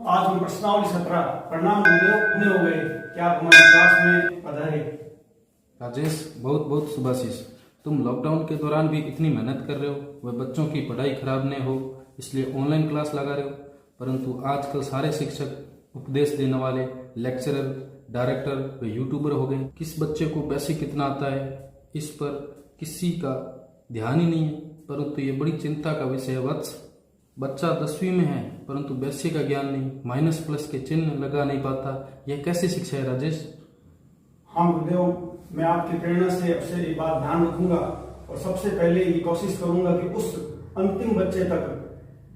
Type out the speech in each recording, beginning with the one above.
आज हम प्रश्नावली 17 प्रणाम गुरुदेव हो गए। क्या आप हमारी क्लास में पधारे? राजेश, बहुत बहुत शुभाशीष। तुम लॉकडाउन के दौरान भी इतनी मेहनत कर रहे हो, वह बच्चों की पढ़ाई खराब नहीं हो इसलिए ऑनलाइन क्लास लगा रहे हो। परंतु आजकल सारे शिक्षक उपदेश देने वाले लेक्चरर, डायरेक्टर व यूट्यूबर हो गए। किस बच्चे को बेसिक कितना आता है इस पर किसी का ध्यान ही नहीं है। परंतु ये बड़ी चिंता का विषय है वत्स। बच्चा 10वीं में है परंतु बेसिक का ज्ञान नहीं, माइनस प्लस के चिन्ह लगा नहीं पाता। यह कैसी शिक्षा है राजेश? हाँ गुरुदेव, मैं आपकी प्रेरणा से अब से एक बात ध्यान रखूंगा और सबसे पहले ये कोशिश करूंगा कि उस अंतिम बच्चे तक,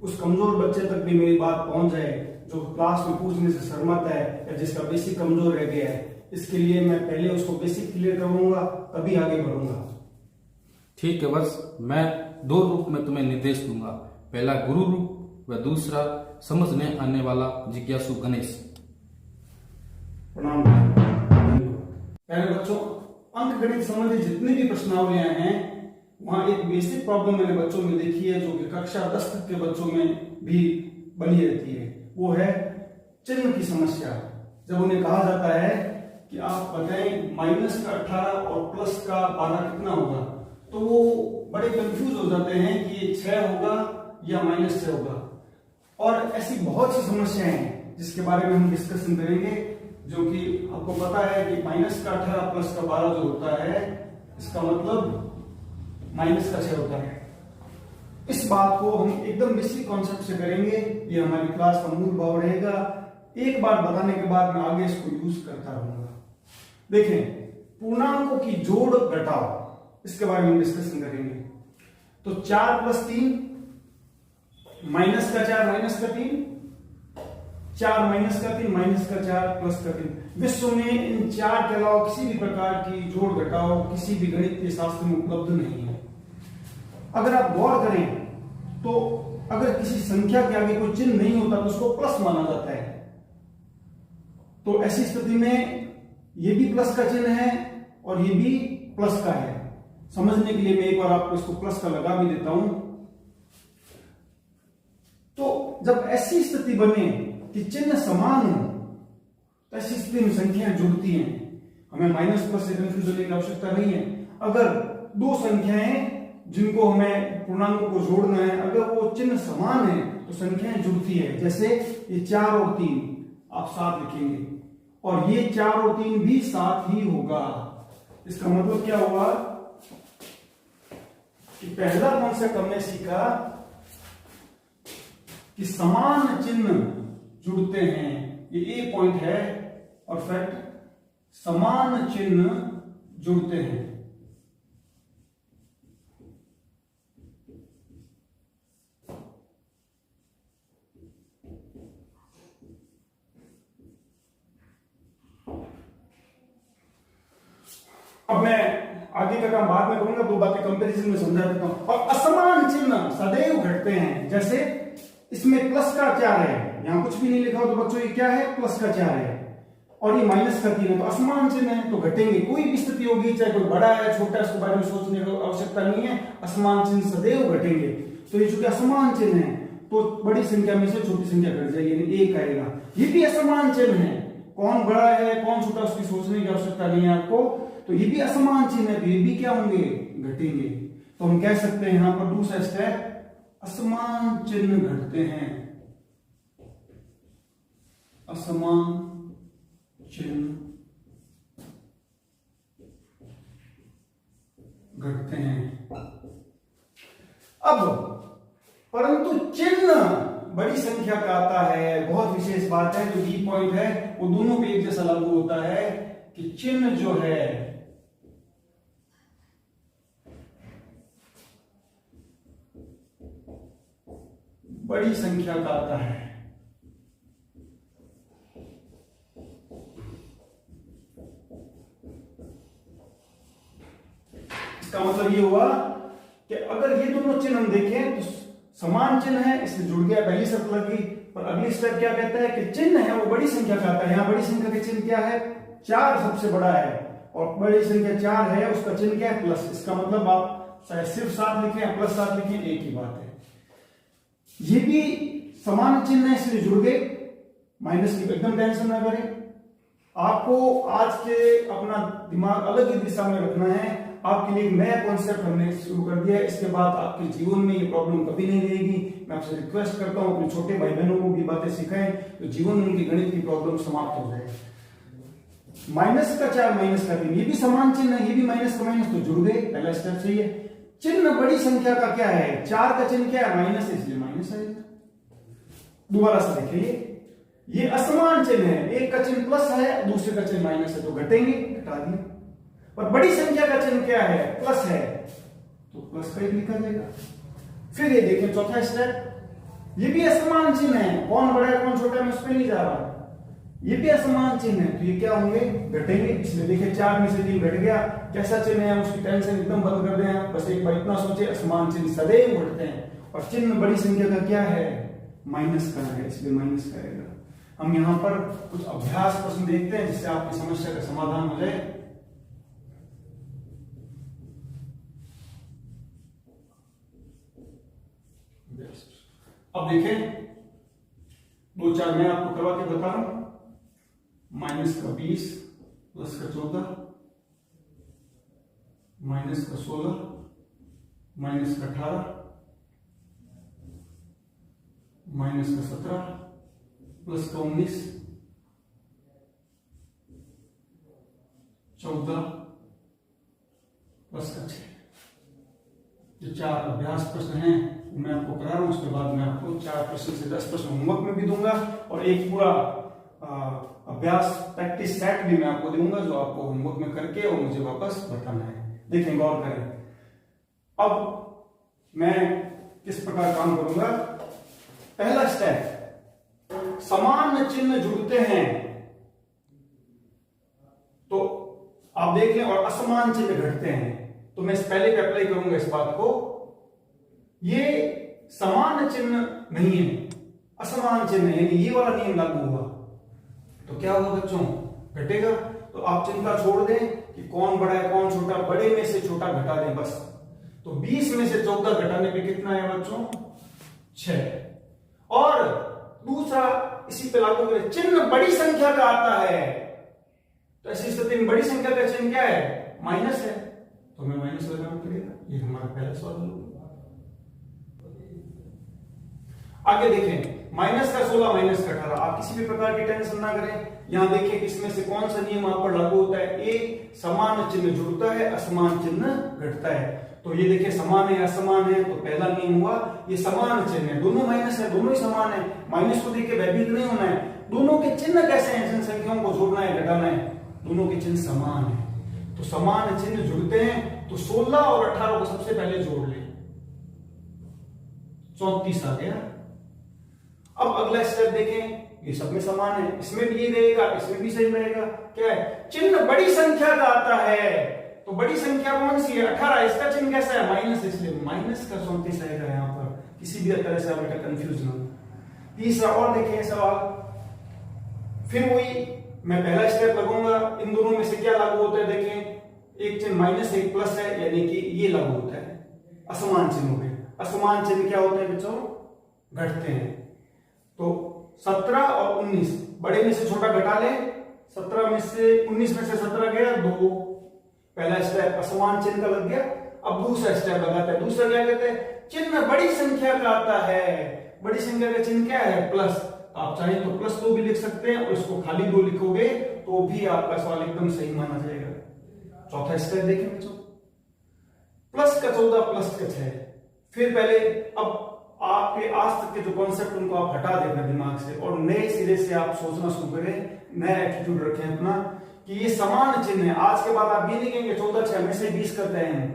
उस कमजोर बच्चे तक भी मेरी बात पहुंच जाए जो क्लास में पूछने से शर्माता है या जिसका बेसिक कमजोर रह गया है। इसके लिए मैं पहले उसको बेसिक क्लियर करूंगा, तभी आगे बढ़ूंगा। ठीक है, बस मैं 2 रूप में तुम्हें निर्देश दूंगा। पहला गुरु रूप व दूसरा समझने आने वाला जिज्ञासु गणेश। प्रणाम। पहले बच्चों, अंक गणित संबंधी जितनी भी प्रश्नावलियां हैं वहां एक बेसिक प्रॉब्लम मैंने बच्चों में देखी है जो कि कक्षा 10 तक के बच्चों में भी बनी रहती है। वो है चिन्ह की समस्या। जब उन्हें कहा जाता है कि आप बताएं माइनस का 18 और प्लस का 12 कितना होगा, तो वो बड़े कंफ्यूज हो जाते हैं कि ये 6 होगा या माइनस 6 होगा। और ऐसी बहुत सी समस्याएं हैं जिसके बारे में हम डिस्कशन करेंगे, जो कि आपको पता है कि माइनस का 18 प्लस का 12 जो होता है इसका मतलब माइनस का 6 होता है। इस बात को हम एकदम बेसिक कॉन्सेप्ट से करेंगे। ये हमारी क्लास का मूल भाव रहेगा। एक बार बताने के बाद मैं आगे इसको यूज करता रहूंगा। देखें, पूर्णांकों की जोड़ घटाव, इसके बारे में डिस्कशन करेंगे। तो 4 + 3 माइनस का 4 माइनस का 3, 4 माइनस का 3 माइनस का 4 प्लस का 3। विश्व में इन 4 के अलावा किसी भी प्रकार की जोड़ घटाव किसी भी गणित के शास्त्र में उपलब्ध नहीं है। अगर आप गौर करें तो अगर किसी संख्या के आगे कोई चिन्ह नहीं होता तो उसको प्लस माना जाता है। तो ऐसी स्थिति में ये भी प्लस का चिन्ह है और ये भी प्लस का है। समझने के लिए मैं एक बार आपको इसको प्लस का लगा भी देता हूं। तो जब ऐसी स्थिति बने कि चिन्ह समान हो तो ऐसी स्थिति में संख्याएं जुड़ती हैं। हमें माइनस प्लस से कंफ्यूज होने की आवश्यकता नहीं है। अगर 2 संख्याएं जिनको हमें पूर्णांकों को जोड़ना है, अगर वो चिन्ह समान है तो संख्याएं जुड़ती है। जैसे ये 4 और 3 आप साथ लिखेंगे और ये 4 और 3 भी साथ ही होगा। इसका मतलब क्या हुआ कि पहला कॉन्सेप्ट हमने सीखा कि समान चिन्ह जुड़ते हैं। ये ए पॉइंट है और फैक्ट, समान चिन्ह जुड़ते हैं। अब मैं आगे का काम बाद में करूंगा, 2 बातें कंपैरिजन में समझा देता हूं। और असमान चिन्ह सदैव घटते हैं। जैसे इसमें प्लस का 4 है, यहां कुछ भी नहीं लिखा हो तो बच्चों ये क्या है, प्लस का 4 है और ये माइनस का 3 है, तो असमान चिन्ह है तो घटेंगे। कोई भी स्थिति होगी, चाहे कोई बड़ा है छोटा है, उसके बारे में सोचने की आवश्यकता नहीं है। असमान चिन्ह सदैव घटेंगे। तो ये चूंकि असमान चिन्ह है तो बड़ी संख्या में से छोटी संख्या घट जाएगी, यानी 1 आएगा। ये भी असमान चिन्ह है, कौन बड़ा है कौन छोटा उसकी सोचने की आवश्यकता नहीं है आपको। तो ये भी असमान चिन्ह है तो ये भी क्या होंगे, घटेंगे। तो हम कह सकते हैं यहां पर दूसरा स्टेप, असमान चिन्ह घटते हैं। असमान चिन्ह घटते हैं। अब परंतु चिन्ह बड़ी संख्या का आता है। बहुत विशेष बात है, जो बी पॉइंट है वो दोनों पे एक जैसा लागू होता है कि चिन्ह जो है बड़ी संख्या का आता है। इसका मतलब ये हुआ कि अगर ये दोनों चिन्ह हम देखें तो समान चिन्ह है, इससे जुड़ गया, पहली शर्त लग गई। पर अगली स्टेप क्या कहता है कि चिन्ह है वो बड़ी संख्या का आता है। यहां बड़ी संख्या के चिन्ह क्या है, 4 सबसे बड़ा है और बड़ी संख्या 4 है, उसका चिन्ह क्या है, प्लस। इसका मतलब आप चाहे सिर्फ 7 लिखें या प्लस 7 लिखें, एक ही बात है। ये भी समान चिन्ह है इसलिए जुड़ गए। माइनस की एकदम टेंशन ना करें। आपको आज के अपना दिमाग अलग ही दिशा में रखना है। आपके लिए एक नया कॉन्सेप्ट हमने शुरू कर दिया है। इसके बाद आपके जीवन में ये प्रॉब्लम कभी नहीं रहेगी। मैं आपसे रिक्वेस्ट करता हूँ अपने छोटे भाई बहनों को भी बातें सिखाएं तो जीवन में उनकी गणित की प्रॉब्लम समाप्त हो जाए। माइनस का 4 माइनस का 3 ये भी समान चिन्ह है, ये भी माइनस का माइनस तो जुड़ गए, पहला स्टेप सही है। चिन्ह बड़ी संख्या का क्या है? 4 का चिन्ह क्या है? माइनस है, इसलिए माइनस आएगा। दोबारा से देखिए, ये असमान चिन्ह है, एक का चिन्ह प्लस है, दूसरे का चिन्ह माइनस है, तो घटेंगे, घटा दिए। और बड़ी संख्या का चिन्ह क्या है? प्लस है, तो प्लस का ही लिखा जाएगा। फिर ये देखें चौथा स्टेप, ये भी असमान चिन्ह है, कौन बड़ा है कौन छोटा है मैं उस पर नहीं जा रहा, ये भी असमान चिन्ह है, तो ये क्या होंगे? घटेंगे। इसलिए देखिए 4 में से 3 घट गया। कैसा चिन्ह है उसकी टेंशन एकदम बंद कर दें। बस एक बार इतना सोचे, असमान चिन्ह सदैव घटते हैं और चिन्ह बड़ी संख्या का क्या है? माइनस का है, इसलिए माइनस करेगा। हम यहाँ पर कुछ अभ्यास प्रश्न देखते हैं जिससे आपकी समस्या का समाधान हो जाए। अब देखें 2-4 मैं आपको करवा के बता रहा हूं। माइनस का 20 प्लस का 14 माइनस का 16 माइनस का 18 माइनस का 17 प्लस का 19 14 प्लस का 6। जो 4 अभ्यास प्रश्न हैं मैं आपको करा रहा हूं। उसके बाद मैं आपको 4 प्रश्न से 10 प्रश्न होमवर्क में भी दूंगा और एक पूरा अभ्यास प्रैक्टिस सेट भी मैं आपको दूंगा जो आपको होमवर्क में करके और मुझे वापस बताना है। देखें, गौर करें। अब मैं किस प्रकार काम करूंगा। पहला स्टेप, समान चिन्ह जुड़ते हैं तो आप देख लें और असमान चिन्ह घटते हैं, तो मैं इस पहले पे अप्लाई करूंगा इस बात को। ये समान चिन्ह नहीं है, असमान चिन्ह है, यानी ये वाला नियम लागू हुआ तो क्या होगा बच्चों? घटेगा। तो आप चिंता छोड़ दें कि कौन बड़ा है कौन छोटा, बड़े में से छोटा घटा दें बस। तो 20 में से 14 घटाने पे कितना है बच्चों? 6। और दूसरा इसी पे लागू करें, चिन्ह बड़ी संख्या का आता है तो ऐसी स्थिति में बड़ी संख्या का चिन्ह क्या है? माइनस है, तो हमें माइनस लगाना पड़ेगा। ये हमारा पहला सवाल है। आगे देखें, माइनस का 16 माइनस का 18। आप किसी भी प्रकार की टेंशन ना करें। यहां देखिए इसमें से कौन सा नियम आप पर लागू होता है? एक समान चिन्ह जुड़ता है, असमान चिन्ह घटता है। तो ये देखिए समान है असमान है, तो पहला नियम हुआ ये समान चिन्ह है, दोनों माइनस है, दोनों ही समान है। माइनस को देखिए भयभीत नहीं होना है। दोनों के चिन्ह कैसे हैं? जिन संख्याओं को जोड़ना है घटाना है, दोनों के चिन्ह समान है, तो समान चिन्ह जुड़ते हैं। तो 16 और 18 को सबसे पहले जोड़ ले, 34 आ गया। अब अगला स्टेप देखें, ये सब में समान है, इसमें भी ये रहेगा, इसमें भी सही रहेगा। क्या है? चिन्ह बड़ी संख्या का आता है, तो बड़ी संख्या कौन सी है? 18। इसका चिन्ह कैसा है? माइनस, इसलिए माइनस का 34 आएगा यहाँ पर। किसी भी तरह से आप बेटा कंफ्यूज ना हो। तीसरा और देखें सवाल, फिर वही मैं पहला स्टेप लगूंगा। इन दोनों में से क्या लागू होता है? देखें, एक चिन्ह माइनस एक प्लस है, यानी कि ये लागू होता है। असमान चिन्ह में असमान चिन्ह क्या होते हैं बच्चों? घटते हैं। तो 17 और 19, बड़े में से छोटा घटा ले। 17 में से 19 में से 17 गया 2। पहला स्टेप असमान चिन्ह का लग गया। अब दूसरा स्टेप लगाते हैं। दूसरा क्या कहते हैं? चिन्ह बड़ी संख्या का आता है। बड़ी संख्या का चिन्ह क्या है? प्लस। आप चाहें तो प्लस 2 भी लिख सकते हैं और इसको खाली 2 लिखोगे तो भी आपका सवाल एकदम सही माना जाएगा। चौथा स्टेप देखें बच्चों, प्लस का 14 प्लस का 6। फिर पहले अब आपके आज तक के जो कॉन्सेप्ट उनको आप हटा दें अपने दिमाग से और नए सिरे से आप सोचना शुरू करें, नया एटीट्यूड रखें अपना कि ये समान चिन्ह है। आज के बाद आप ये नहीं कहेंगे 14 6 में से 20 करते हैं।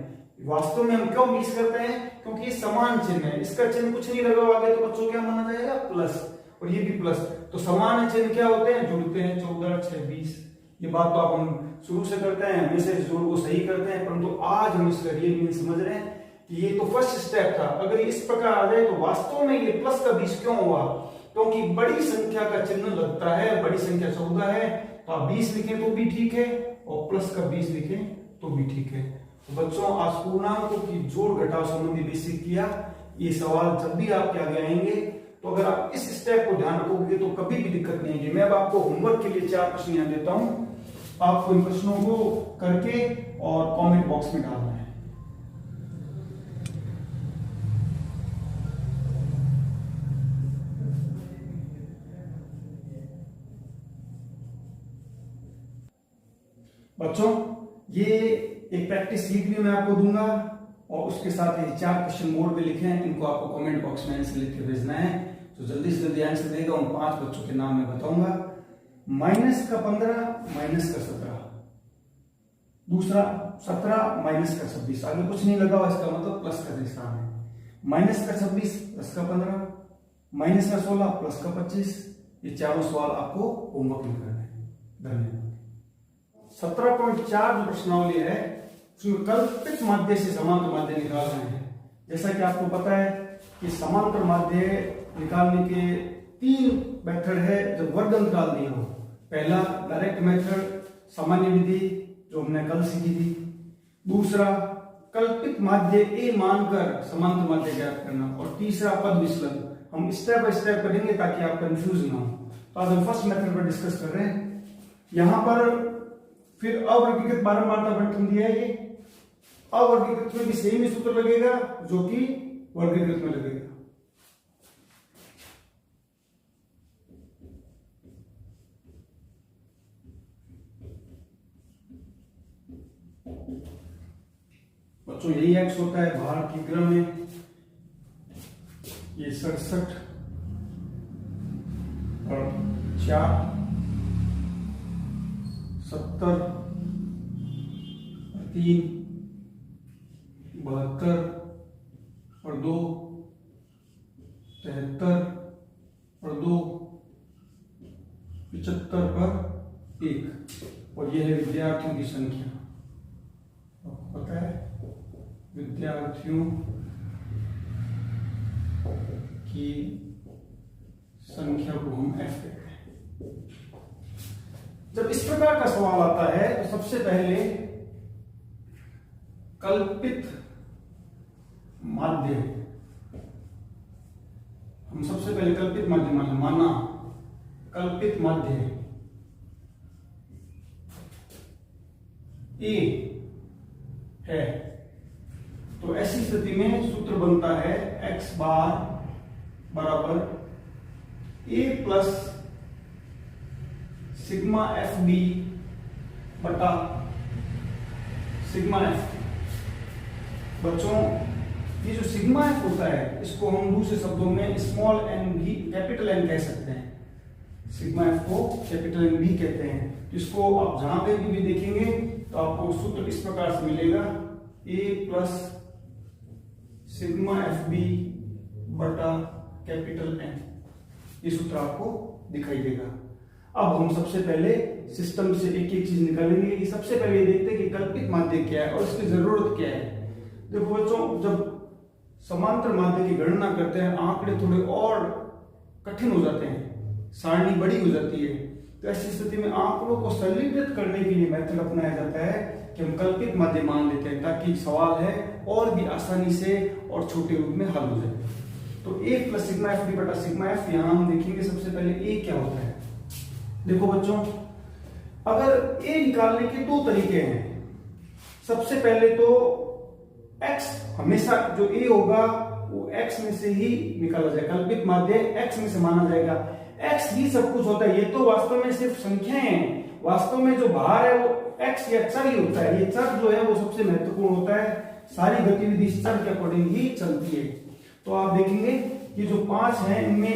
वास्तव में हम क्यों 20 करते हैं? क्योंकि ये समान चिन्ह है, इसका चिन्ह कुछ नहीं लगा आगे तो बच्चों क्या माना जाएगा? प्लस, और ये भी प्लस। तो समान चिन्ह क्या होते हैं? जुड़ते हैं। 14 6 20। ये बात तो आप हम शुरू से करते हैं, हमेशा इस जोड़ को सही करते हैं, परंतु आज हम इसका रियल मीन समझ रहे हैं कि ये तो फर्स्ट स्टेप था। अगर इस प्रकार आ जाए तो वास्तव में ये प्लस का 20 क्यों हुआ? क्योंकि बड़ी संख्या का चिन्ह लगता है। बड़ी संख्या 14 है, तो आप 20 लिखें तो भी ठीक है और प्लस का 20 लिखें तो भी ठीक है। तो बच्चों आज पूर्णांकों की जोड़ घटाव संबंधी बेसिक किया। ये सवाल जब भी आपके आगे आएंगे तो अगर आप इस स्टेप को ध्यान रखोगे तो कभी भी दिक्कत नहीं होगी। मैं अब आपको होमवर्क के लिए 4 प्रश्न यहाँ देता हूं, आपको इन प्रश्नों को करके और कमेंट बॉक्स में डालना है। बच्चों, ये एक प्रैक्टिस शीट भी मैं आपको दूंगा और उसके साथ ये 4 क्वेश्चन बोर्ड पे लिखे हैं, इनको आपको कमेंट बॉक्स में आंसर लिख के भेजना है। तो जल्दी से जल्दी आंसर देगा, उन 5 बच्चों के नाम मैं बताऊंगा। -15 -17, दूसरा 17 -26, आगे कुछ नहीं लगा हुआ, इसका मतलब प्लस का निशान है। -26 +15, -16 +25, ये चारों सवाल आपको होमवर्क में करने हैं। धन्यवाद। 17.4 जो प्रश्नावली है उसमें कल्पित माध्य से समांतर माध्य निकाल रहे हैं। जैसा कि आपको पता है कि समांतर माध्य निकालने के 3 मेथड है जब वर्ग अंतराल दिया हो। पहला डायरेक्ट मेथड, सामान्य विधि जो हमने कल सीखी थी। दूसरा कल्पित माध्य ए मानकर समांतर माध्य ज्ञात करना, और तीसरा पद विचलन। हम स्टेप बाय स्टेप करेंगे ताकि आप कंफ्यूज ना हो। तो आज हम फर्स्ट मेथड पर डिस्कस कर रहे हैं। यहां पर फिर अवर्गीकृत बारंबारता बंटन दिया है। ये अवर्गीकृत में भी सेम ही सूत्र लगेगा जो कि वर्गीकृत में लगेगा। बच्चों, यही एक्स होता है भार की क्रम में। ये 67 और 4, 70 और 3, 72 और 2, 73 और 2, 75 पर 1, और यह है विद्यार्थियों की संख्या। आपको पता है विद्यार्थियों की संख्या को हम F कहते हैं। जब इस प्रकार का सवाल आता है तो सबसे पहले कल्पित माध्य, हम सबसे पहले कल्पित माध्य माना कल्पित माध्य ए है, तो ऐसी स्थिति में सूत्र बनता है x बार बराबर a plus sigma F B बटा सिग्मा एफ। बच्चों, ये जो सिग्मा एफ होता है इसको हम दूसरे शब्दों में स्मॉल एन भी कैपिटल एन कह सकते हैं। सिग्मा एफ को कैपिटल एन भी कहते हैं। इसको आप जहां पे भी देखेंगे तो आपको सूत्र इस प्रकार से मिलेगा a plus sigma F B बटा कैपिटल एन। ये सूत्र आपको दिखाई देगा। अब हम सबसे पहले सिस्टम से एक एक चीज निकालेंगे कि सबसे पहले देखते हैं कि कल्पित माध्य क्या है और इसकी जरूरत क्या है। देखो बच्चों, जब समांतर माध्य की गणना करते हैं आंकड़े थोड़े और कठिन हो जाते हैं, सारणी बड़ी हो जाती है। तो ऐसी स्थिति में आंकड़ों को सरलीकृत करने के लिए मेथड अपनाया जाता है कि हम कल्पित माध्य मान लेते हैं ताकि सवाल है और भी आसानी से और छोटे रूप में हल हो जाए। तो a plus sigma F B बटा सिग्मा एफ, यहां हम देखेंगे सबसे पहले a क्या होता है। देखो बच्चों, अगर a निकालने के 2 तरीके हैं। सबसे पहले तो x, हमेशा जो a होगा वो x में से ही निकाला जाएगा। कल्पित माध्य x में से माना जाएगा। x ही सब कुछ होता है। ये तो वास्तव में सिर्फ संख्याएं हैं। वास्तव में जो बाहर है वो x या चर ही होता है। ये चर जो है वो सबसे महत्वपूर्ण होता है। सारी गतिविधि चर के अकॉर्डिंग ही चलती है। तो आप देखेंगे कि जो 5 हैं इनमें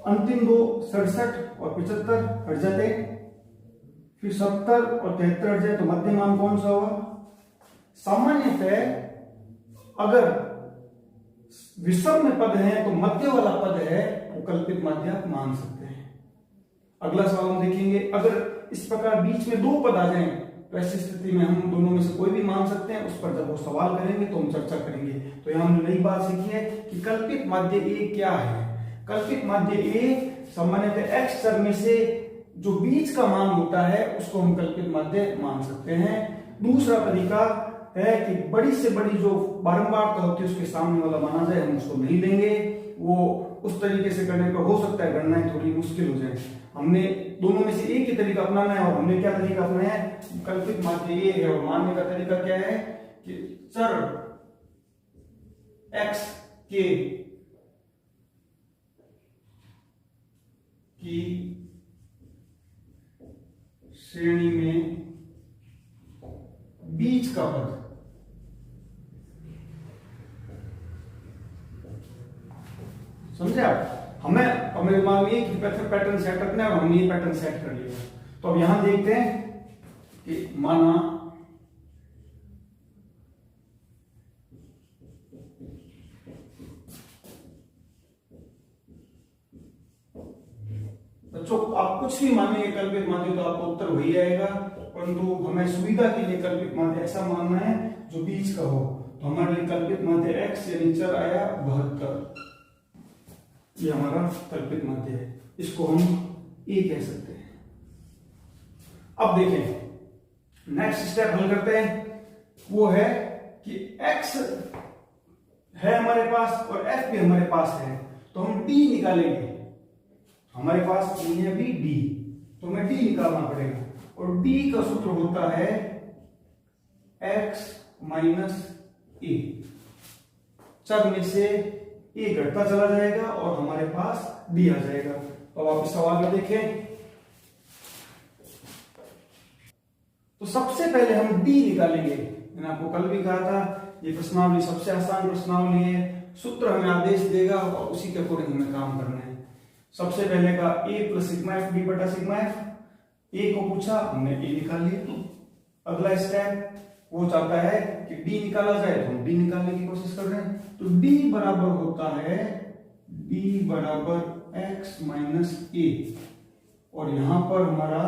अंतिम 2 67 और 75 हट जाते, फिर 70 और 73 हट जाए, तो मध्य मान कौन सा होगा? सामान्यतः अगर विषम पद है तो मध्य वाला पद है वो कल्पित माध्य आप मान सकते हैं। अगला सवाल हम देखेंगे, अगर इस प्रकार बीच में 2 पद आ जाएं तो ऐसी स्थिति में हम दोनों में से कोई भी मान सकते हैं। उस पर जब वो सवाल करेंगे तो हम चर्चा करेंगे। तो यहां हमने नई बात सीखी है कि कल्पित माध्य ए क्या है। कल्पित माध्य ए सामान्यतः x चर में से जो बीच का मान होता है उसको हम कल्पित माध्य मान सकते हैं। दूसरा तरीका है कि बड़ी से बड़ी जो बारंबार होती है उसके सामने वाला माना जाए, हम उसको नहीं देंगे। वो उस तरीके से करने पर हो सकता है गणनाएं थोड़ी मुश्किल हो जाए। हमने दोनों में से एक ही तरीका अपनाना है, और हमने क्या तरीका अपनाया है, कल्पित माध्य ये है, और मानने का तरीका क्या है कि चर x की श्रेणी में बीच का पद समझे आप। हमें दिमाग में एक पैटर्न सेट रखना है, और हमने ये पैटर्न सेट कर लिया। तो अब यहां देखते हैं कि माना बच्चों आप कुछ भी मानेंगे कल्पित माध्य तो आपको उत्तर वही आएगा, परंतु हमें सुविधा के लिए कल्पित माध्य ऐसा मानना है जो बीच का हो। तो हमारे लिए कल्पित माध्य x यानी चर आया 72, ये हमारा कल्पित माध्य है, इसको हम ए कह सकते हैं। अब देखें नेक्स्ट स्टेप हल करते हैं, वो है कि x है हमारे पास और f भी हमारे पास है, तो हम d निकालेंगे। हमारे पास नहीं है अभी d, तो हमें d निकालना पड़ेगा, और d का सूत्र होता है x माइनस ए। चर में से ए घटता चला जाएगा और हमारे पास d आ जाएगा। तो अब आप इस सवाल में देखें, तो सबसे पहले हम d निकालेंगे। मैंने आपको कल भी कहा था ये प्रश्नावली सबसे आसान प्रश्नावली है, सूत्र हमें आदेश देगा और उसी के अकॉर्डिंग हमें काम करना है। सबसे पहले का a plus sigma F D बटा सिग्मा एफ, ए को पूछा हमने a निकाल लिया। अगला स्टेप वो चाहता है कि d निकाला जाए, तो हम d निकालने की कोशिश कर रहे हैं। तो d बराबर होता है d बराबर x माइनस ए, और यहां पर हमारा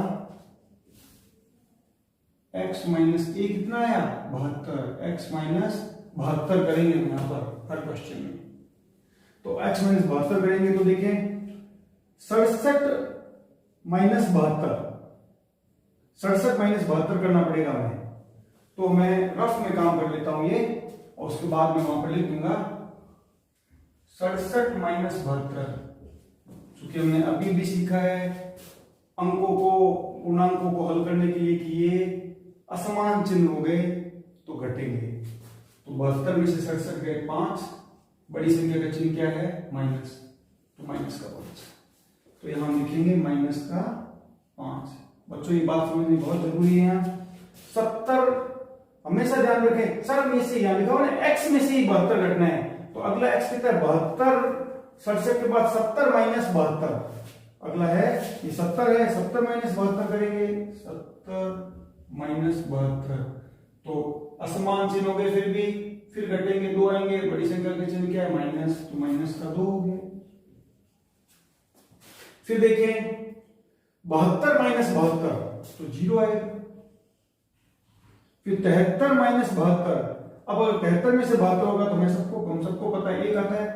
x माइनस ए कितना आया 72, x माइनस 72 करेंगे यहां पर हर क्वेश्चन में। तो x माइनस 72 करेंगे तो देखें 67 माइनस 72, 67 माइनस 72 करना पड़ेगा हमें। तो मैं रफ में काम कर लेता हूं ये, और उसके बाद मैं वहां पर लिख दूंगा 67 माइनस 72। चूंकि हमने अभी भी सीखा है अंकों को, पूर्णांकों को हल करने के लिए कि ये असमान चिन्ह हो गए तो घटेंगे। तो 72 में से 67 गए 5, बड़ी संख्या का चिन्ह क्या है माइनस, तो माइनस का 5। तो यहां हम लिखेंगे माइनस का 5। बच्चों ये बात समझनी बहुत जरूरी है। यहाँ 70 हमेशा ध्यान रखें, सर में से यहां लिखा हुआ ना x में से ही 72 घटना है, तो अगला x कितना है 72, 67 के बाद 70 माइनस 72, अगला है ये 70 है, 70 माइनस 72 करेंगे, 70 माइनस 72। तो असमान चिन्ह हो गए, फिर घटेंगे 2 आएंगे, बड़ी संख्या के चिन्ह क्या है माइनस, तो माइनस का 2 हो गया। फिर देखें 72 माइनस 72 तो 0 आएगा। फिर 73 माइनस 72, अब अगर 73 में से 72 होगा तो हम सबको पता है 1 आता है,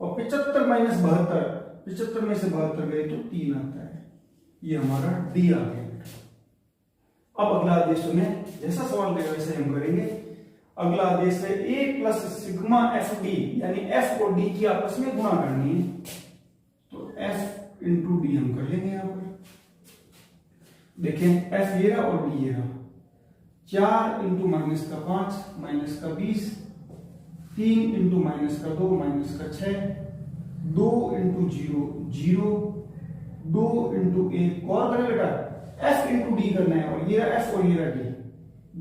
और 75 माइनस 72, 75 में से 72 गए तो 3 आता है। ये हमारा डी आ गया। अब अगला आदेश सुने, जैसा सवाल देगा वैसे हम करेंगे। अगला आदेश है a plus sigma F D, यानी f और d की आपस में गुणा करनी है, तो f इंटू डी हम कर लेंगे। यहां पर देखें f ये रहा और d ये रहा, 4 इंटू माइनस का 5 माइनस का 20, 3 इंटू माइनस का 2 माइनस का 6, 2 इंटू 0 0, 2 इंटू 1 कौन करें बेटा f इंटू डी करना है, और ये रहा f और ये रहा d,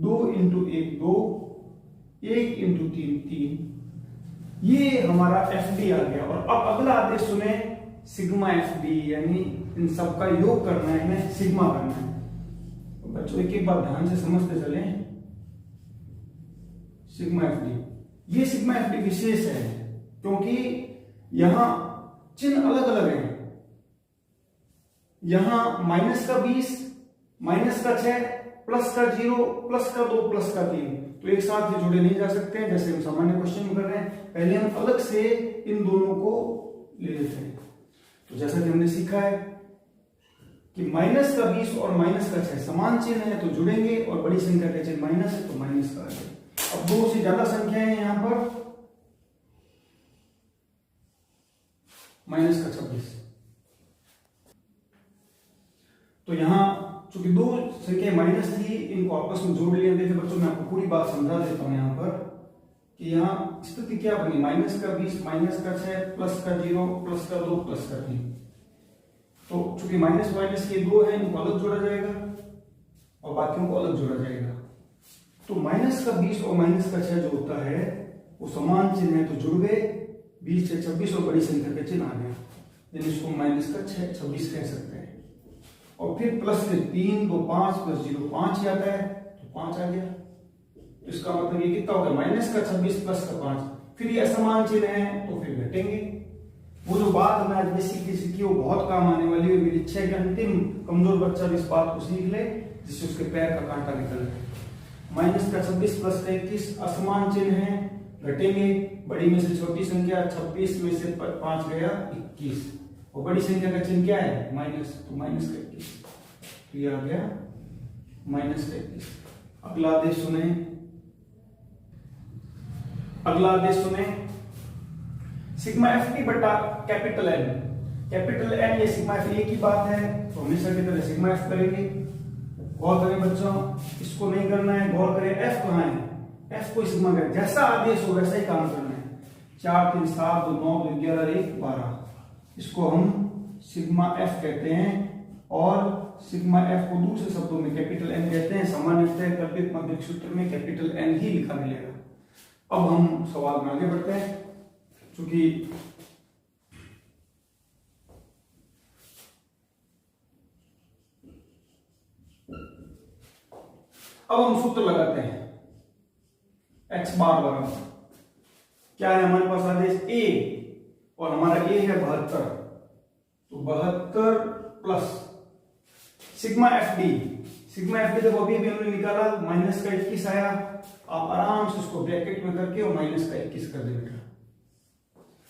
2 इंटू 1 2, 1 इंटू 3 3, ये हमारा एफ डी आ गया। और अब अगला आदेश सुने, सिग्मा एफ डी, यानी इन सब का योग करना है, हमें सिग्मा करना है। तो बच्चों एक एक बार ध्यान से समझते चले, सिग्मा एफ डी, ये सिग्मा एफ डी विशेष है क्योंकि यहां चिन्ह अलग अलग हैं। यहां माइनस का 20, माइनस का 6, प्लस का 0, प्लस का 2, प्लस का 3, तो एक साथ ये जुड़े नहीं जा सकते हैं जैसे हम सामान्य क्वेश्चन में कर रहे हैं। पहले हम अलग से इन दोनों को ले लेते हैं। तो जैसा कि हमने सीखा है कि माइनस का 20 और माइनस का 6 समान चिन्ह है तो जुड़ेंगे, और बड़ी संख्या का चिन्ह माइनस है तो माइनस का आ गया। अब 2 से ज्यादा संख्या है यहां पर -26। तो यहां चूंकि 2 संख्या माइनस थी, इनको आपस में जोड़ लिया। देखिए बच्चों, मैं आपको पूरी बात समझा देता हूं यहां पर कि यहाँ स्थिति क्या बनी, -20, -6, प्लस का 0, प्लस का 2, प्लस का 3। तो चूंकि माइनस माइनस के 2 है, इनको अलग जोड़ा जाएगा और बाकियों को अलग जोड़ा जाएगा। तो -20 और -6 जो होता है वो समान चिन्ह है, तो जुड़ गए। 20 से 26 और बड़ी संख्या का चिन्ह आ गया, यानी इसको -6 26 कह सकते हैं। और फिर प्लस के 3 तो 5 प्लस 0 5 ही आता है, तो 5 आ गया। तो इसका मतलब ये कितना हो गया, -26 प्लस का 5। फिर ये असमान चिन्ह है तो फिर घटेंगे। वो जो बात हमें आज बेसिकली सीखी वो बहुत काम आने वाली है। मेरी इच्छा है कि अंतिम कमजोर बच्चा भी इस बात को सीख ले, जिससे उसके पैर का कांटा निकल जाए। -26 प्लस का 21 असमान चिन्ह है, घटेंगे। बड़ी में से छोटी संख्या 26 में से 5 गया 21, और बड़ी संख्या का चिन्ह क्या है, माइनस, तो माइनस का 21। तो ये आ गया -21। अगला आदेश सुने, अगला आदेश सुने, सिग्मा एफ टी बटा कैपिटल एन। कैपिटल एन ये सिग्मा एफ एक ही बात है, तो हमेशा की तरह सिग्मा एफ करेंगे। गौर करें बच्चों, इसको नहीं करना है, गौर करें एफ कहाँ है, एफ को सिग्मा करें, जैसा आदेश हो वैसा ही काम करना है। 4 3 7 2 9 2 11 1 12, इसको हम सिग्मा एफ कहते हैं। और सिग्मा एफ को दूसरे शब्दों में कैपिटल एन कहते हैं। सामान्यतः कल्पित माध्यमिक सूत्र में कैपिटल एन ही लिखा मिलेगा। अब हम सवाल में आगे बढ़ते हैं। चूंकि अब हम सूत्र लगाते हैं, x बार बराबर क्या है हमारे पास आदेश a, और हमारा a है 72, तो 72 plus sigma F D. Sigma F D देखो अभी भी हमने निकाला, माइनस का 21 आया। आप आराम से उसको ब्रैकेट में करके और माइनस का 21 कर देंगे,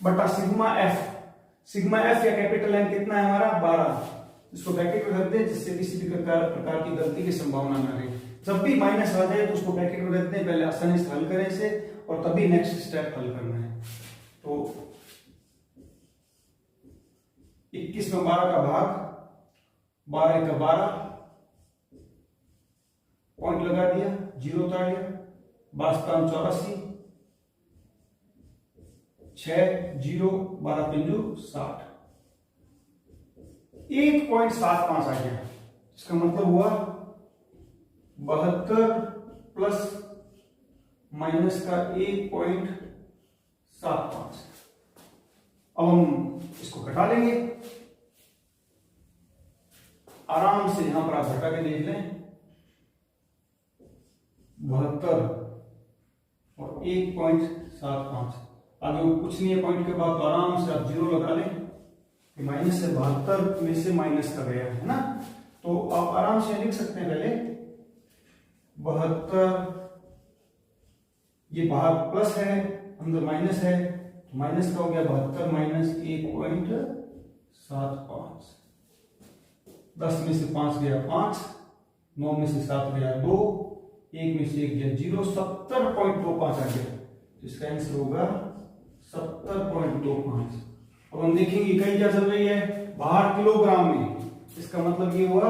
बटा सिग्मा एफ। सिग्मा एफ या कैपिटल एन कितना है हमारा 12, इसको ब्रैकेट में रख दे, जिससे किसी भी प्रकार की गलती की संभावना न रहे। जब भी माइनस आ जाए तो उसको ब्रैकेट में रखते हैं, पहले आसानी से हल करें इसे, और तभी नेक्स्ट स्टेप हल करना है। तो 21 में 12 का भाग, 12 का 12, पॉइंट लगा दिया, 0 उतार लिया, 82 84, 6 0 12 पंजू 60, 1.75 आ गया। इसका मतलब हुआ 72 प्लस माइनस का 1.75। अब हम इसको घटा लेंगे आराम से, यहां पर आप घटा के देख लें, 72 और 1.75, आगे कुछ नहीं है पॉइंट के बाद, तो आराम से आप 0 लगा लें कि माइनस से 72 में से माइनस का गया है ना। तो आप आराम से लिख सकते हैं, पहले 72, ये बाहर प्लस है अंदर माइनस है, तो माइनस का हो गया 72 माइनस 1.75, 10 में से 5 गया 5, 9 में से 7 गया 2, 1 में से 1 गया 0, 70.25 आ गया। तो इसका आंसर होगा 70.25। अब हम देखेंगे कहीं क्या चल रही है, बाहर किलोग्राम में, इसका मतलब ये हुआ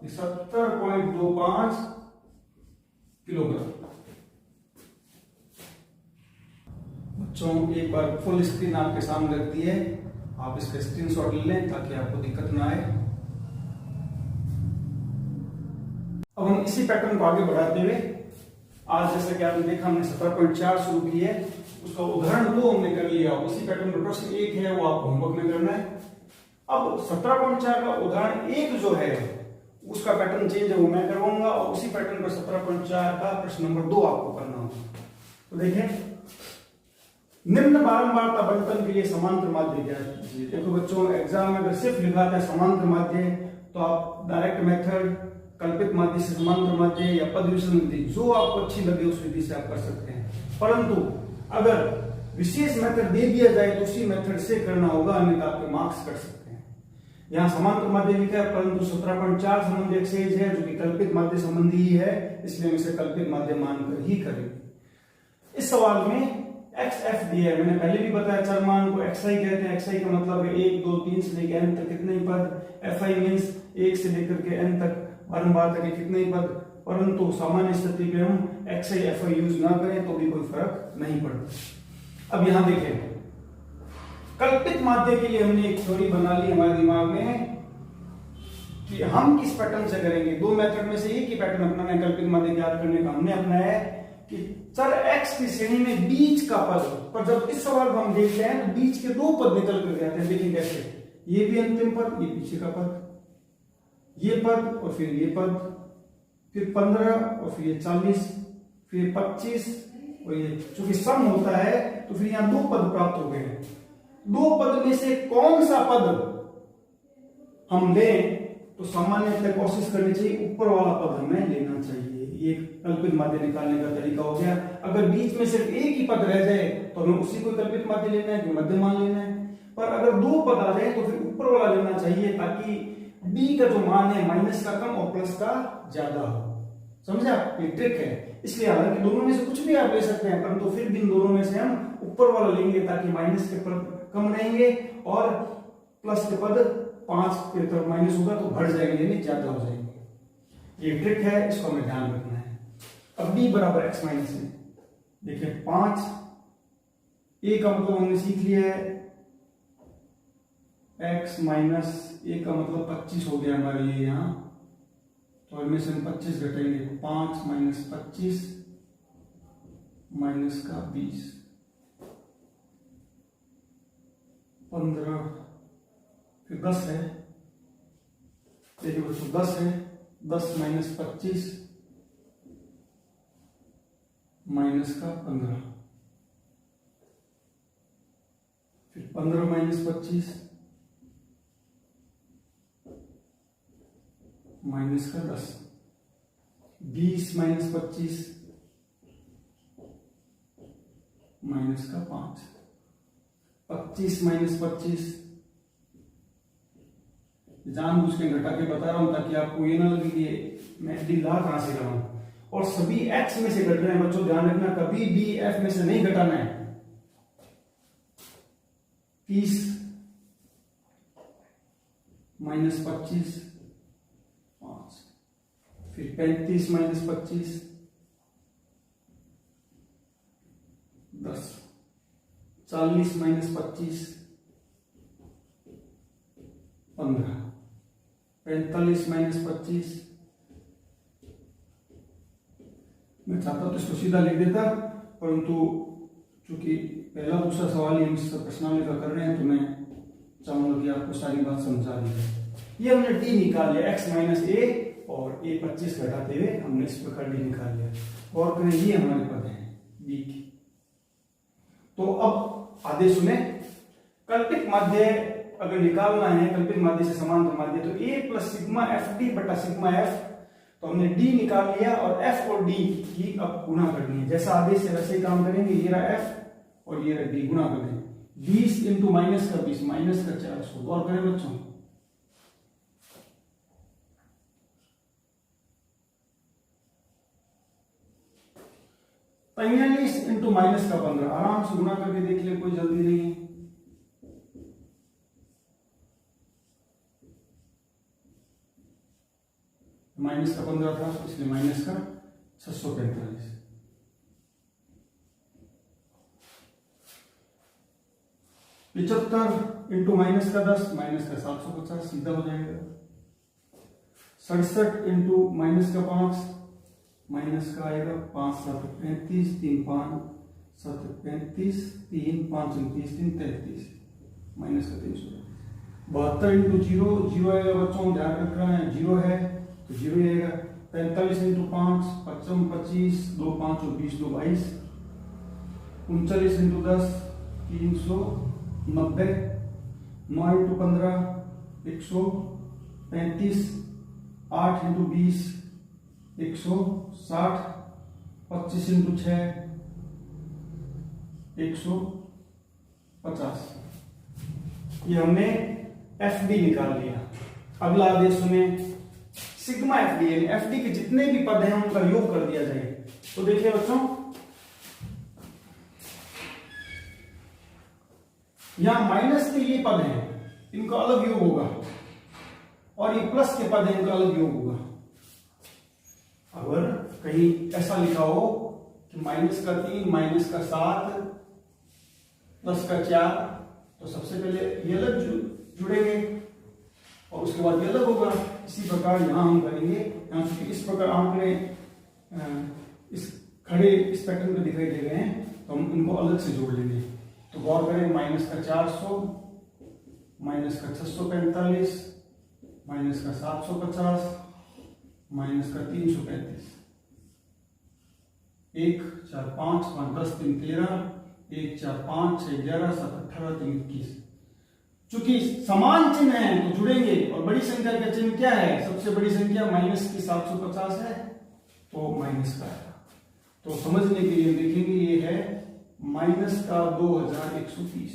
70.25 किलोग्राम। बच्चों एक बार फुल स्क्रीन आपके सामने रखती है, आप इसका स्क्रीनशॉट ले लें ताकि आपको दिक्कत ना आए। अब हम इसी पैटर्न को आगे बढ़ाते हुए, आज जैसा कि आपने देखा हमने 17.4 शुरू की है, उसका उदाहरण 2 हमने कर लिया। उसी पैटर्न का प्रश्न 1 है, वो आपको होमवर्क में करना है। अब 17.4 का उदाहरण 1 जो है उसका पैटर्न चेंज है, वो मैं करवाऊंगा, और उसी पैटर्न पर 17.4 का प्रश्न नंबर 2 आपको करना होगा। तो देखें, निम्न बारंबारता बंटन के लिए समांतर माध्य क्या है। देखो बच्चों, एग्जाम में अगर सिर्फ लिखा था समांतर माध्य, तो आप डायरेक्ट मेथड, कल्पित माध्य से समांतर माध्य या पदविषम विधि, जो आपको अच्छी लगे उस विधि से आप कर सकते हैं। परंतु अगर विशेष मेथड दे दिया जाए तो उसी मेथड से करना होगा, अन्यथा आपके मार्क्स कट सकते हैं। यहाँ समांतर माध्य लिखा है, परंतु 17.4 संबंधी एक्सरसाइज है जो कि कल्पित माध्य संबंधी ही है, इसलिए हम इसे कल्पित माध्य मानकर ही करेंगे। इस सवाल में एक्स एफ दिया है, मैंने पहले भी बताया चर मान को एक्स आई कहते हैं। एक्स आई का मतलब है 1 2 3 से लेकर n तक कितने ही पद, एफ आई मीन्स 1 से लेकर के n तक बारंबार तक कितने ही पद। परंतु सामान्य स्थिति पे हम x I F I use ना करें तो भी कोई फर्क नहीं पड़ता। अब यहां देखें, कल्पित माध्य के लिए हमने एक थ्योरी बना ली हमारे दिमाग में कि हम किस पैटर्न से करेंगे। दो मेथड में से एक ही पैटर्न अपनाना है कल्पित माध्य ज्ञात करने का। हमने अपनाया है कि चर x की श्रेणी में बीच का पद, पर जब इस सवाल को हम देखते हैं तो बीच के दो पद निकल कर जाते हैं। देखिए कैसे, ये भी अंतिम पद, ये पीछे का पद, ये पद और फिर ये पद, फिर 15 और फिर ये 40, फिर 25 और ये, चूंकि सम होता है तो फिर यहां दो पद प्राप्त हो गए। दो पद में से कौन सा पद हम लें तो सामान्यतः कोशिश करनी चाहिए ऊपर वाला पद हमें लेना चाहिए। ये कल्पित माध्य निकालने का तरीका हो गया। अगर बीच में सिर्फ एक ही पद रह जाए तो हमें उसी को कल्पित माध्य लेना है कि मध्य मान लेना है। पर अगर दो पद आ जाए तो फिर ऊपर वाला लेना चाहिए ताकि b का जो मान है माइनस का कम और प्लस का ज्यादा हो। समझे आप, ये ट्रिक है। इसलिए हालांकि दोनों में से कुछ भी आप ले सकते हैं, परंतु फिर भी इन दोनों में से हम ऊपर वाला लेंगे ताकि माइनस के पद कम रहेंगे और प्लस के पद 5 के तरफ माइनस होगा तो बढ़ जाएंगे यानी ज्यादा हो जाएंगे। ये ट्रिक है, इसको हमें ध्यान रखना है। अब b बराबर x माइनस में देखिए 5, a का मतलब हमने सीख लिया है, x माइनस a का मतलब 25 हो गया हमारे लिए यहां, तो इनमें से हम 25 घटाएंगे, 5 माइनस 25 माइनस का 20, 15, फिर 10 है। देखिए बच्चों 10 है, 10 माइनस 25 माइनस का 15, फिर 15 माइनस 25 माइनस का 10, 20 माइनस 25 माइनस का 5, 25 माइनस 25, जानबूझ के घटा के बता रहा हूं ताकि आपको ये ना लगे कि मैं डी ला कहां से रहा हूं। और सभी x में से घट रहे हैं बच्चों, ध्यान रखना कभी डी f में से नहीं घटाना है। 30 माइनस 25 5, फिर 35 माइनस 25 10, 40 माइनस 25 15, 45 माइनस 25। मैं चाहता तो इसको सीधा लिख देता, परंतु चूंकि पहला दूसरा सवाल ही हम इस प्रश्नावली का कर रहे हैं तो मैं चाहूंगा कि आपको सारी बात समझा दी जाए। ये हमने डी निकाल लिया, x माइनस ए और a 25 घटाते हुए हमने इस प्रकार डी निकाल लिया। और करें ये हमारे पद है b की। तो अब आदेश सुने, कल्पित माध्य अगर निकालना है, कल्पित माध्य से समांतर माध्य, तो a plus sigma F D बटा सिग्मा एफ, तो हमने d निकाल लिया और f और d की अब गुणा करनी है। जैसा आदेश है वैसे ही काम करेंगे। ये रहा f और ये रहा d, गुणा कर दें। 20 इंटू माइनस का 20 माइनस का 400। और करें बच्चों, पैंतालीस इंटू माइनस का 15। आराम से गुणा करके देख ले, कोई जल्दी नहीं है। माइनस का 15 था इसलिए माइनस का 645। पिछहत्तर इंटू माइनस का 10 माइनस का 750, सीधा हो जाएगा। 67 इंटू माइनस का 5 माइनस का आएगा 5 7 35, 3 5 7 35, 3 5 29 3 33, माइनस का 300। 72 इंटू 0 0 आएगा बच्चों, ध्यान रखना है 0 है तो 0 ही आएगा। 45 इंटू 5 55 25, 2 5 और 20 2 22। 39 इंटू 10 390। 9 इंटू 15 135। 8 इंटू 20 160। 25 इंटू 6 150। ये हमने एफ डी निकाल लिया। अगला आदेश सुने, सिग्मा एफ डी, यानी एफ डी के जितने भी पद हैं उनका योग कर दिया जाए। तो देखिए बच्चों, यहां माइनस के ये पद हैं, इनका अलग योग होगा, और ये प्लस के पद हैं, इनका अलग योग होगा। अगर कहीं ऐसा लिखा हो कि माइनस का 3, माइनस का 7, प्लस का 4, तो सबसे पहले ये अलग जुड़ेंगे और उसके बाद ये अलग होगा। इसी प्रकार यहां हम करेंगे, यहाँ इस प्रकार आंकड़े इस खड़े इस पैटर्न पे दिखाई दे रहे हैं, तो हम इनको अलग से जोड़ लेंगे। तो गौर करें, माइनस का 400, माइनस का 645, माइनस का 750, माइनस का 335, 1 4 5 5 10 3 13, 1 4 5 6 11 7 18 3 21। चूंकि समान चिन्ह है तो जुड़ेंगे, और बड़ी संख्या का चिन्ह क्या है? सबसे बड़ी संख्या माइनस की 750 है, तो माइनस का है। तो समझने के लिए देखेंगे, ये है माइनस का 2130।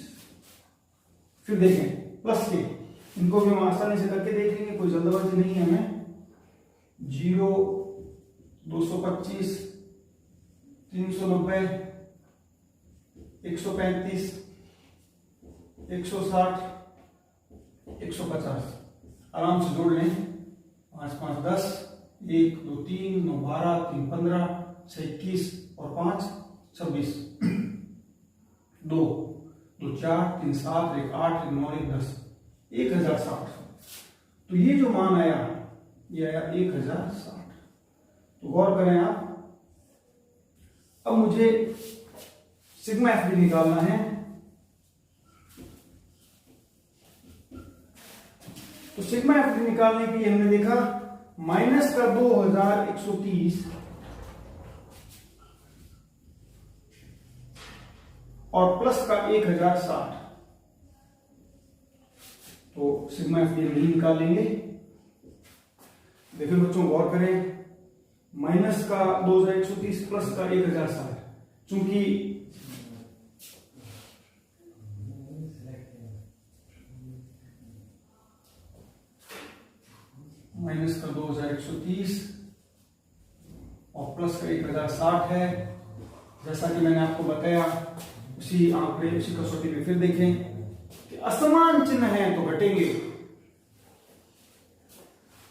फिर देखें प्लस के, इनको भी हम आसानी से करके देख लेंगे, कोई जल्दबाजी नहीं है हमें। 0 225 390 135 160 150, आराम से जोड़ लें। 5 5 10, 1 2 3 9 12 3 15 6 21 और 5 26, 2 2 4 3 7 1 8 1 9 1 10, 1060। तो ये जो मान आया, ये आया 1060। तो गौर करें आप, अब मुझे सिग्मा एफ भी निकालना है। तो सिग्मा एफ भी निकालने के लिए हमने देखा माइनस का 2130 और प्लस का 1060। तो सिग्मा एफ नहीं निकाल लेंगे। देखिए बच्चों, गौर करें, माइनस का 2130 प्लस का 1060, चूंकि माइनस का 2130 और प्लस का 1060 है, जैसा कि मैंने आपको बताया, उसी आंकड़े उसी कसौटी पे फिर देखें कि असमान चिन्ह है तो घटेंगे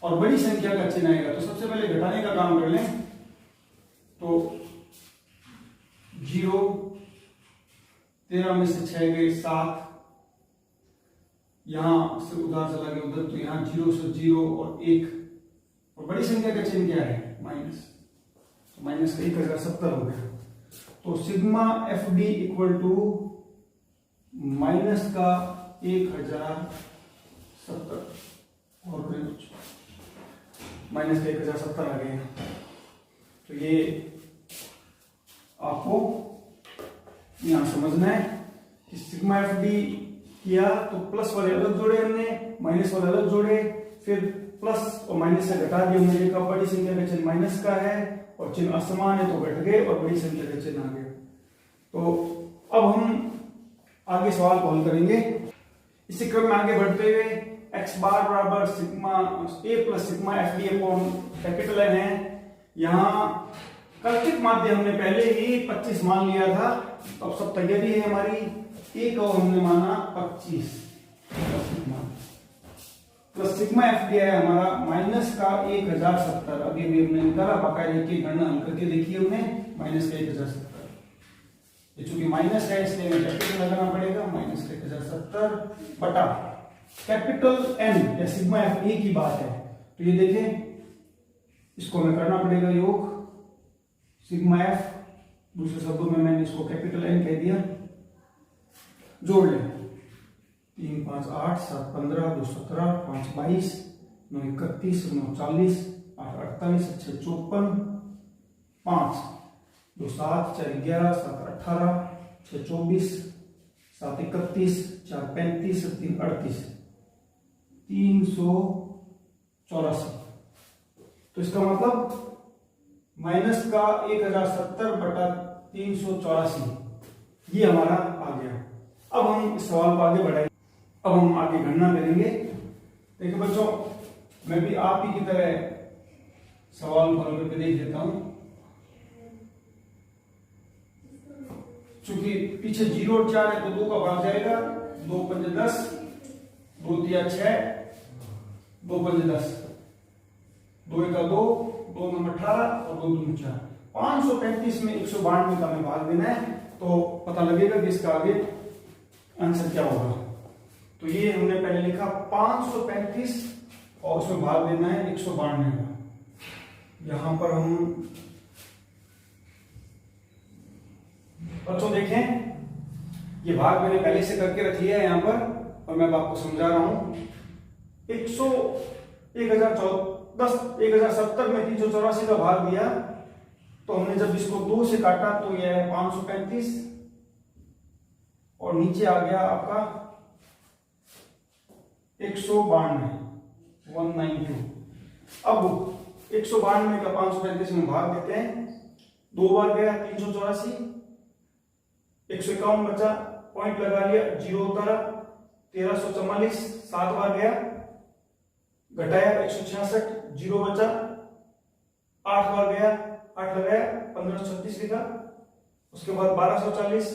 और बड़ी संख्या का चिन्ह आएगा। तो सबसे पहले घटाने का काम कर लें। तो 0, 13 में से 6 गए 7, यहां से उधर चला गया उधर, तो यहां 0 से 0 और 1, और बड़ी संख्या का चिन्ह क्या है? माइनस। तो माइनस का 1070 हो गया। तो sigma F D equal to minus का 1070, और माइनस का 1070 आ गया। तो ये आपको यहां समझना है कि सिग्मा एफ डी किया तो प्लस वाले अलग जोड़े हमने, माइनस वाले अलग जोड़े, फिर प्लस और माइनस से घटा दिया। हमने देखा बड़ी संख्या का चिन्ह माइनस का है और चिन्ह असमान है तो घट गए, और बड़ी संख्या का चिन्ह आ गया। तो अब हम आगे सवाल को हल करेंगे। इसी क्रम में आगे बढ़ते हुए x बार बराबर sigma a plus sigma F D upon capital N है। यहाँ कल्पित माध्य हमने पहले ही 25 मान लिया था, तो अब सब तैयारी है हमारी। a को हमने माना 25 प्लस सिग्मा एफ डी है हमारा माइनस का 1070। अभी भी हमने निकाला, बाकायदा की गणना हल करके देखी हमने, माइनस का 1070। ये चूंकि माइनस है इसलिए हमें कैपिटल लगाना पड़ेगा, माइनस का 1070 बटा कैपिटल N या सिग्मा एफ ए की बात है। तो ये देखें, इसको हमें करना पड़ेगा योग सिग्मा एफ, दूसरे शब्दों में मैंने इसको कैपिटल N कह दिया। जोड़ लें, 3 5 8 7 15 2 17 5 22 9 31 9 40 8 48 6 54 5 2 7 4 11 7 18 6 24 7 31 4 35 3 38 384। तो इसका मतलब माइनस का 1070 बटा 384 ये हमारा आ गया। अब हम इस सवाल को आगे बढ़ाएंगे। अब हम आगे गणना करेंगे। देखिए बच्चों, मैं भी आप ही की तरह सवाल को हल करके देख लेता हूं। चूंकि पीछे 0 और 4 है तो 2 का भाग जाएगा, 2 पंजे 10, 2 तिया 6, 2 पंजे 10, 2 एका 2, 2 नंबर 18 और 2 दूनी 4। 535 में 192 का हमें भाग देना है, तो पता लगेगा कि इसका आगे आंसर क्या होगा। तो ये हमने पहले लिखा 535 और उसमें भाग देना है 192 का। यहां पर हम बच्चों देखें, ये भाग मैंने पहले से करके रख लिया है यहां पर, और मैं अब आपको समझा रहा हूं। 1070 में 384 का भाग दिया, तो हमने जब इसको 2 से काटा तो यह है 535 और नीचे आ गया आपका 192। अब 192 का 535 में भाग देते हैं, 2 बार गया 384, 151 बचा, पॉइंट लगा लिया, 0 उतारा, 1344, 7 बार गया, घटाया 166, 0 बचा, 8 बार गया, 8 लगाया, 1536 लिखा, उसके बाद 1240,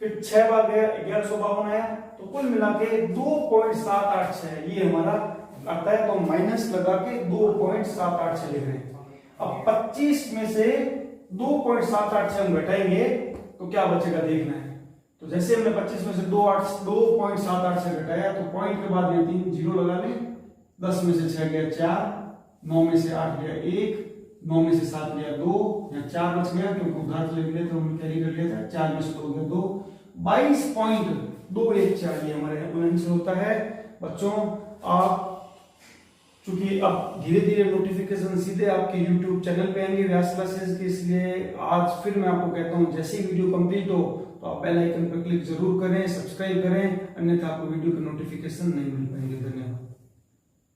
फिर 6 बार गया, 1152 आया, तो कुल मिला के 2.786 ये हमारा आता है। तो माइनस लगा के 2.786 लिख रहे हैं। अब 25 में से 2.786 हम घटाएंगे तो क्या बचेगा देखना है। तो जैसे हमने 25 में से 2.78 से घटाया, तो पॉइंट के बाद ये 3 0 लगा लें, 10 में से 6 गया 4, 9 में से 8 गया 1, 9 में से 7 गया 2, या 4 बच गया क्योंकि उधार ले लिए थे, हमने कैरी कर लिया था, 4 में से 2 गया 2, 22.214 ये हमारे आंसर होता है। बच्चों आप चूंकि अब धीरे धीरे नोटिफिकेशन सीधे आपके YouTube चैनल पे आएंगे व्यास क्लासेस के, इसलिए आज फिर मैं आपको कहता हूँ जैसे ही वीडियो कंप्लीट हो तो आप बेल आइकन पर क्लिक जरूर करें, सब्सक्राइब करें, अन्यथा आपको वीडियो के नोटिफिकेशन नहीं मिल पाएंगे। धन्यवाद।